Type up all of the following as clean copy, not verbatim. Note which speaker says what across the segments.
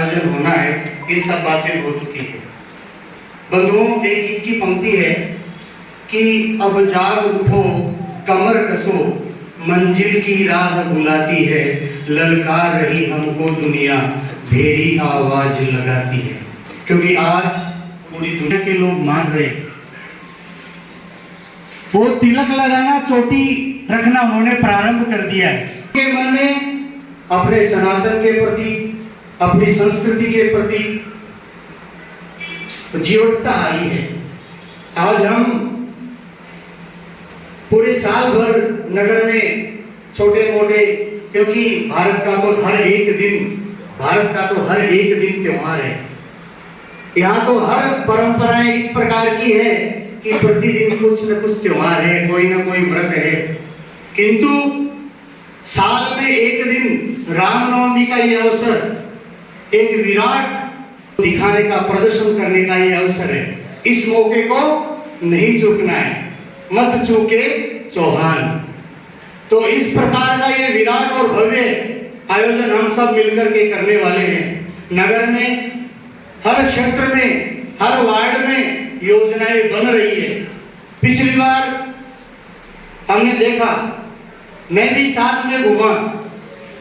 Speaker 1: आयोजन होना है, ये सब बातें हो चुकी है। बंधुओं, एक गीत की पंक्ति है कि अब जाग उठो कमर कसो, मंजिल की राह बुलाती है, ललकार रही हमको दुनिया, भेरी आवाज लगाती है। क्योंकि आज पूरी दुनिया के लोग मान रहे, वो तिलक लगाना, चोटी रखना उन्होंने प्रारंभ कर दिया है। के मन में अपने सनातन के प्रति, अपनी संस्कृति के प्रति जीवटता आई है। आज हम पूरे साल भर नगर में छोटे मोटे, क्योंकि भारत का तो हर एक दिन त्योहार है। यहाँ तो हर परंपराएं इस प्रकार की है कि प्रतिदिन कुछ न कुछ त्योहार है, कोई ना कोई व्रत है। किंतु साल में एक दिन रामनवमी का ये अवसर, एक विराट दिखाने का, प्रदर्शन करने का ये अवसर है। इस मौके को नहीं चूकना है, मत चूके चौहान। तो इस प्रकार का ये विराट और भव्य आयोजन हम सब मिलकर के करने वाले हैं। नगर में हर क्षेत्र में, हर वार्ड में योजनाएं बन रही है। पिछली बार हमने देखा, मैं भी साथ में घूमा,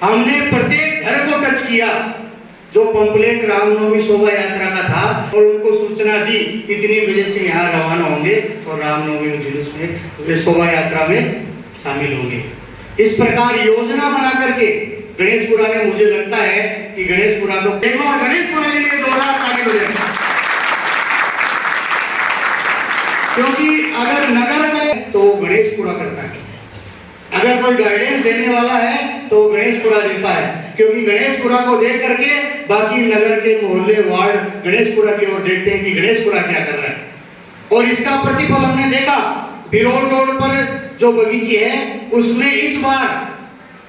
Speaker 1: हमने प्रत्येक घर को टच किया। जो पंपलेट रामनवमी शोभा यात्रा का था और उनको सूचना दी इतनी बजे से यहाँ रवाना होंगे और रामनवमी जुलूस में, शोभा यात्रा में शामिल होंगे। इस प्रकार योजना बना करके गणेशपुरा ने, मुझे लगता है कि गणेशपुरा तो एक बार गणेशपुरा के लिए जोरदार ताली बजाएं। क्योंकि अगर नगर में तो गणेशपुरा करता है, अगर कोई गाइडेंस देने वाला है तो गणेशपुरा देता है। क्योंकि गणेशपुरा को देख करके बाकी नगर के मोहल्ले, वार्ड गणेशपुरा की ओर देखते हैं कि गणेशपुरा क्या कर रहा है। और इसका प्रतिफल हमने देखा, बिरोल रोड पर जो बगीची है उसमें इस बार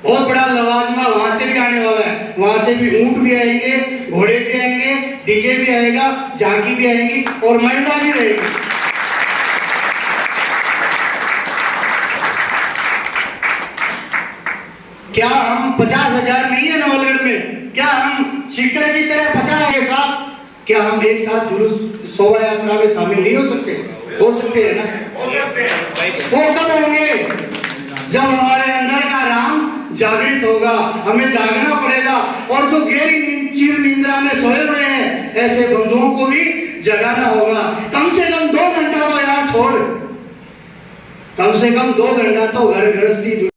Speaker 1: बहुत बड़ा लवाजमा वहां से भी आने वाला है। वहां से भी ऊंट भी आएंगे, घोड़े भी आएंगे, डीजे भी आएगा, झांकी भी आएगी और महिला भी रहेगी। क्या हम 50,000 नहीं है नवलगढ़ में? क्या हम सीकर की तरह 50 के साथ, क्या हम एक साथ जुलूस शोभा यात्रा में शामिल नहीं हो सकते? हो सकते हैं ना? हो सकते हैं। वो कब होंगे? जब हमारे अंदर का राम जागृत होगा। हमें जागना पड़ेगा और जो गहरी चिर निंद्रा में सोए हुए हैं ऐसे बंधुओं को भी जगाना होगा। कम से कम 2 घंटा तो यार छोड़, कम से कम 2 घंटा तो घर गृहस्थी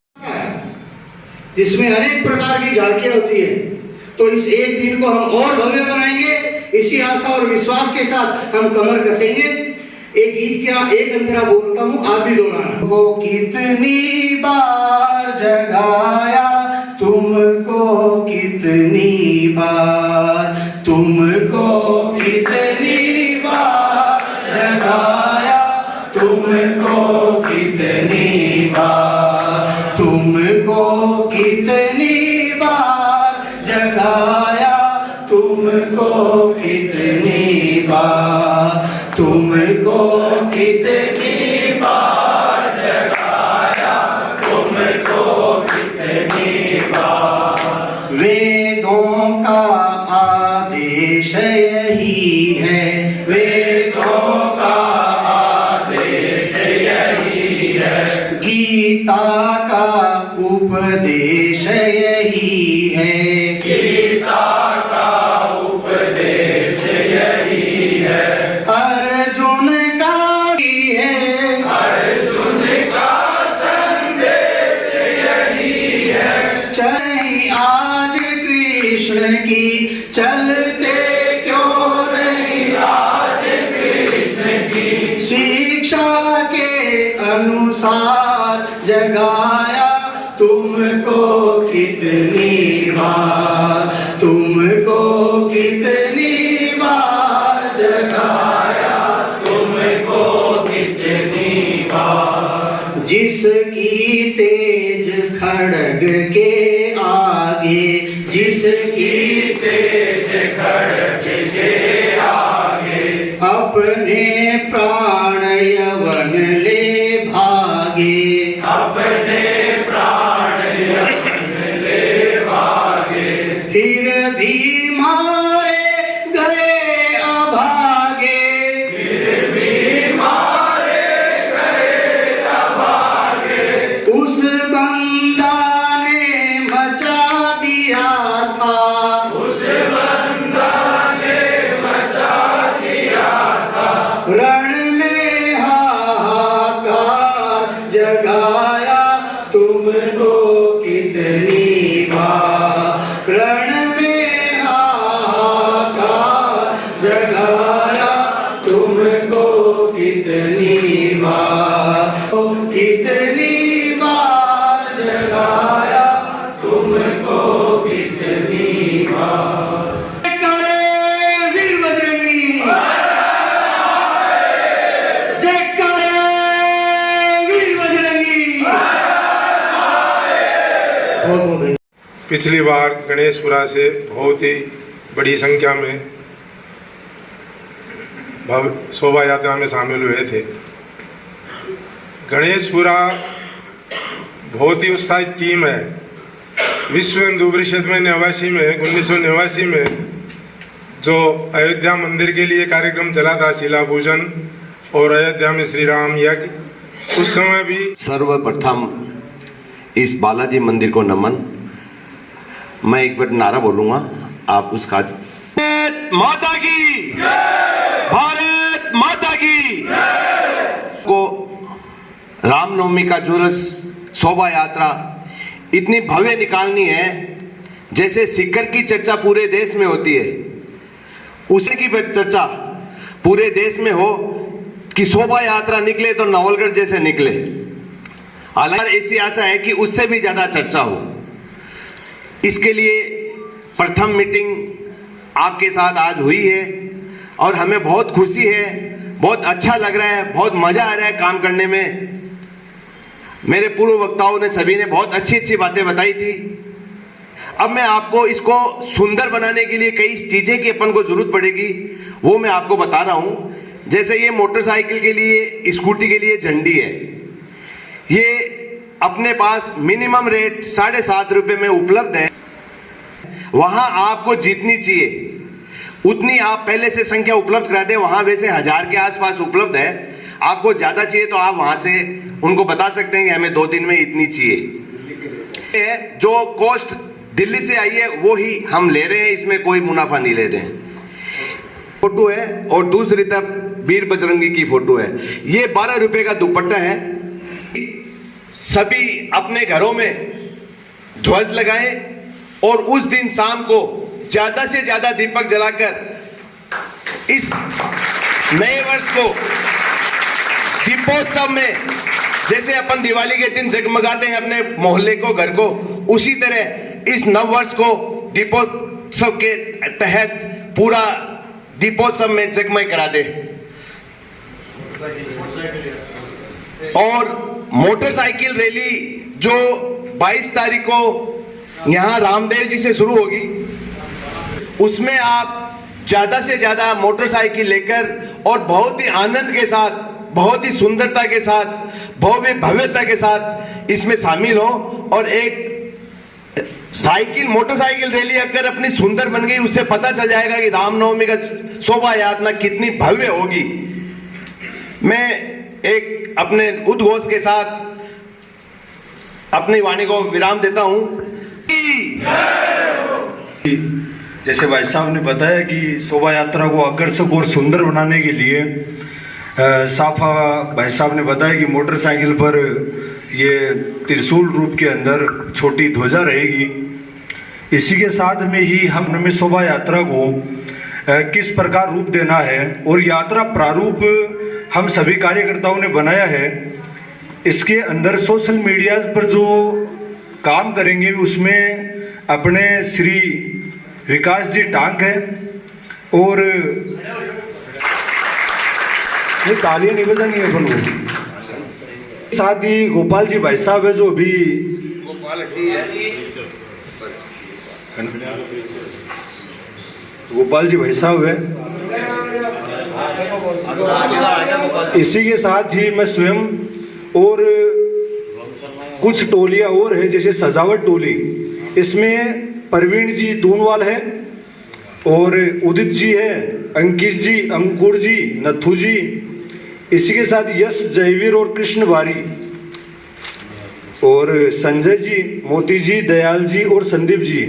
Speaker 1: जिसमें अनेक प्रकार की झांकियां होती है। तो इस एक दिन को हम और भव्य बनाएंगे। इसी आशा और विश्वास के साथ हम कमर कसेंगे। एक गीत क्या, एक अंतरा बोलता हूँ, आप भी दोहराना। को कितनी बार जगाया तुमको, कितनी बार तुमको, कितनी बार जगाया तुमको, कितनी बार तुमको, कितनी बार जगाया तुमको, कितनी बार तुमको, कितनी बार जगाया तुमको, कितनी बार। वेदों का आदेश यही है, वेदों का आदेश यही है, गीता का उपदेश यही है, गीता का उपदेश यही है। अर्जुन का ही है, अर्जुन का संदेश यही है। चली आज कृष्ण की, चलते क्यों नहीं आज कृष्ण की। शिक्षा के अनुसार जगाया तुमको, कितनी बार तुमको, कितनी बार जगाया तुमको, कितनी बार। जिसकी तेज खड़ग के आगे, जिसकी तेज खड़ग के आगे, अपने प्राण यवन ले भागे, अपने प्राण यवन ले भागे। फिर भी मारे बहुत बहुत धन्यवाद।
Speaker 2: पिछली बार गणेशपुरा से बहुत ही बड़ी संख्या में शोभा यात्रा में शामिल हुए थे। गणेशपुरा बहुत ही उत्साहित टीम है। विश्व हिंदू परिषद में 1989 में जो अयोध्या मंदिर के लिए कार्यक्रम चला था, शिला पूजन और अयोध्या में श्री राम यज्ञ, उस समय भी
Speaker 3: सर्वप्रथम इस बालाजी मंदिर को नमन। मैं एक बार नारा बोलूंगा, आप उसका भारत माता की, भारत माता की को रामनवमी का जुलूस शोभा यात्रा इतनी भव्य निकालनी है जैसे सिक्कर की चर्चा पूरे देश में होती है, उसी की चर्चा पूरे देश में हो कि शोभा यात्रा निकले तो नवलगढ़ जैसे निकले। हालांकि ऐसी आशा है कि उससे भी ज्यादा चर्चा हो। इसके लिए प्रथम मीटिंग आपके साथ आज हुई है और हमें बहुत खुशी है, बहुत अच्छा लग रहा है, बहुत मजा आ रहा है काम करने में। मेरे पूर्व वक्ताओं ने सभी ने बहुत अच्छी अच्छी बातें बताई थी। अब मैं आपको इसको सुंदर बनाने के लिए कई चीजें की अपन को जरूरत पड़ेगी, वो मैं आपको बता रहा हूं। जैसे ये मोटरसाइकिल के लिए, स्कूटी के लिए झंडी है, ये अपने पास मिनिमम रेट 7.5 रुपए में उपलब्ध है। वहां आपको जितनी चाहिए उतनी आप पहले से संख्या उपलब्ध करा दें। वहां वैसे 1000 के आसपास उपलब्ध है। आपको ज्यादा चाहिए तो आप वहां से उनको बता सकते हैं कि हमें 2 दिन में इतनी चाहिए। जो कॉस्ट दिल्ली से आई है वो ही हम ले रहे हैं, इसमें कोई मुनाफा नहीं ले रहे हैं। फोटो है और दूसरी तरफ वीर बजरंगी की फोटो है। ये 12 रुपए का दुपट्टा है। सभी अपने घरों में ध्वज लगाएं और उस दिन शाम को ज्यादा से ज्यादा दीपक जलाकर इस नए वर्ष को दीपोत्सव में, जैसे अपन दिवाली के दिन जगमगाते हैं अपने मोहल्ले को, घर को, उसी तरह इस नव वर्ष को दीपोत्सव के तहत पूरा दीपोत्सव में जगमग करा दे। और मोटरसाइकिल रैली जो 22 तारीख को यहां रामदेव जी से शुरू होगी, उसमें आप ज्यादा से ज्यादा मोटरसाइकिल लेकर और बहुत ही आनंद के साथ, बहुत ही सुंदरता के साथ, भव्यता के साथ इसमें शामिल हो। और एक मोटरसाइकिल रैली अगर अपनी सुंदर बन गई, उससे पता चल जाएगा कि रामनवमी का शोभा यात्रा कितनी भव्य होगी। मैं एक अपने उद्घोष के साथ अपनी वाणी को विराम देता हूं।
Speaker 4: जैसे भाई साहब ने बताया कि शोभा यात्रा को आकर्षक और सुंदर बनाने के लिए साफा भाई साहब ने बताया कि मोटरसाइकिल पर ये त्रिशूल रूप के अंदर छोटी ध्वजा रहेगी। इसी के साथ में ही हम शोभा यात्रा को किस प्रकार रूप देना है और यात्रा प्रारूप हम सभी कार्यकर्ताओं ने बनाया है। इसके अंदर सोशल मीडिया पर जो काम करेंगे उसमें अपने श्री विकास जी टांग है और ये तालियां नहीं बजानी है अपन को। साथ ही गोपाल जी भाई साहब है जो अभी गोपाल जी भाई साहब है। इसी के साथ ही मैं स्वयं और कुछ टोलियां और है, जैसे सजावट टोली, इसमें प्रवीण जी दूनवाल है और उदित जी है, अंकित जी, अंकुर जी, नथु जी, इसी के साथ यश, जयवीर और कृष्ण बारी और संजय जी, मोती जी, दयाल जी और संदीप जी।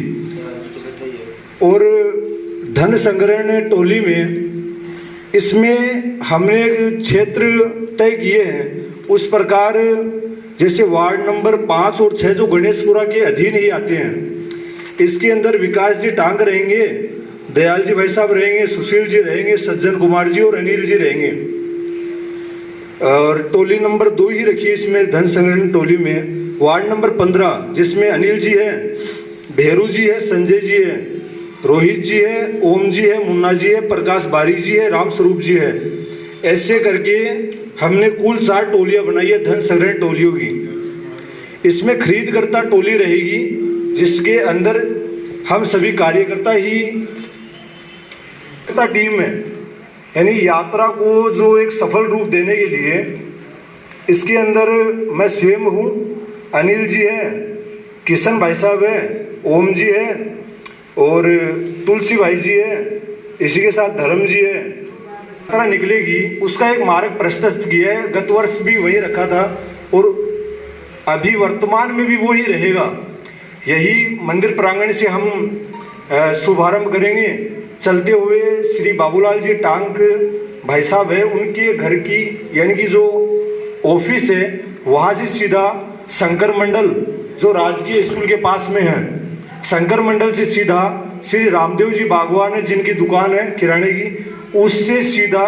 Speaker 4: और धन संग्रहण टोली में इसमें हमने क्षेत्र तय किए हैं उस प्रकार, जैसे वार्ड नंबर 5 और 6 जो गणेशपुरा के अधीन ही आते हैं, इसके अंदर विकास जी टांग रहेंगे, दयाल जी भाई साहब रहेंगे, सुशील जी रहेंगे, सज्जन कुमार जी और अनिल जी रहेंगे। और टोली नंबर 2 ही रखिए इसमें धन संग्रहण टोली में। वार्ड नंबर 15 जिसमें अनिल जी है, भेरू जी है, संजय जी है, रोहित जी है, ओम जी है, मुन्ना जी है, प्रकाश बारी जी है, राम स्वरूप जी है। ऐसे करके हमने कुल 4 टोलियां बनाई है धन संग्रहण टोलियों की। इसमें खरीदकर्ता टोली रहेगी जिसके अंदर हम सभी कार्यकर्ता ही टीम है। यानी यात्रा को जो एक सफल रूप देने के लिए इसके अंदर मैं स्वयं हूँ, अनिल जी है, किशन भाई साहब है, ओम जी है और तुलसी भाई जी है, इसी के साथ धर्म जी है। यात्रा निकलेगी उसका एक मार्ग प्रशस्त किया है, गत वर्ष भी वही रखा था और अभी वर्तमान में भी वो ही रहेगा। यही मंदिर प्रांगण से हम शुभारंभ करेंगे। चलते हुए श्री बाबूलाल जी टांक भाई साहब है, उनके घर की यानी कि जो ऑफिस है वहाँ से सीधा शंकर मंडल जो राजकीय स्कूल के पास में है, शंकर मंडल से सीधा श्री रामदेव जी बागवान है जिनकी दुकान है किराने की, उससे सीधा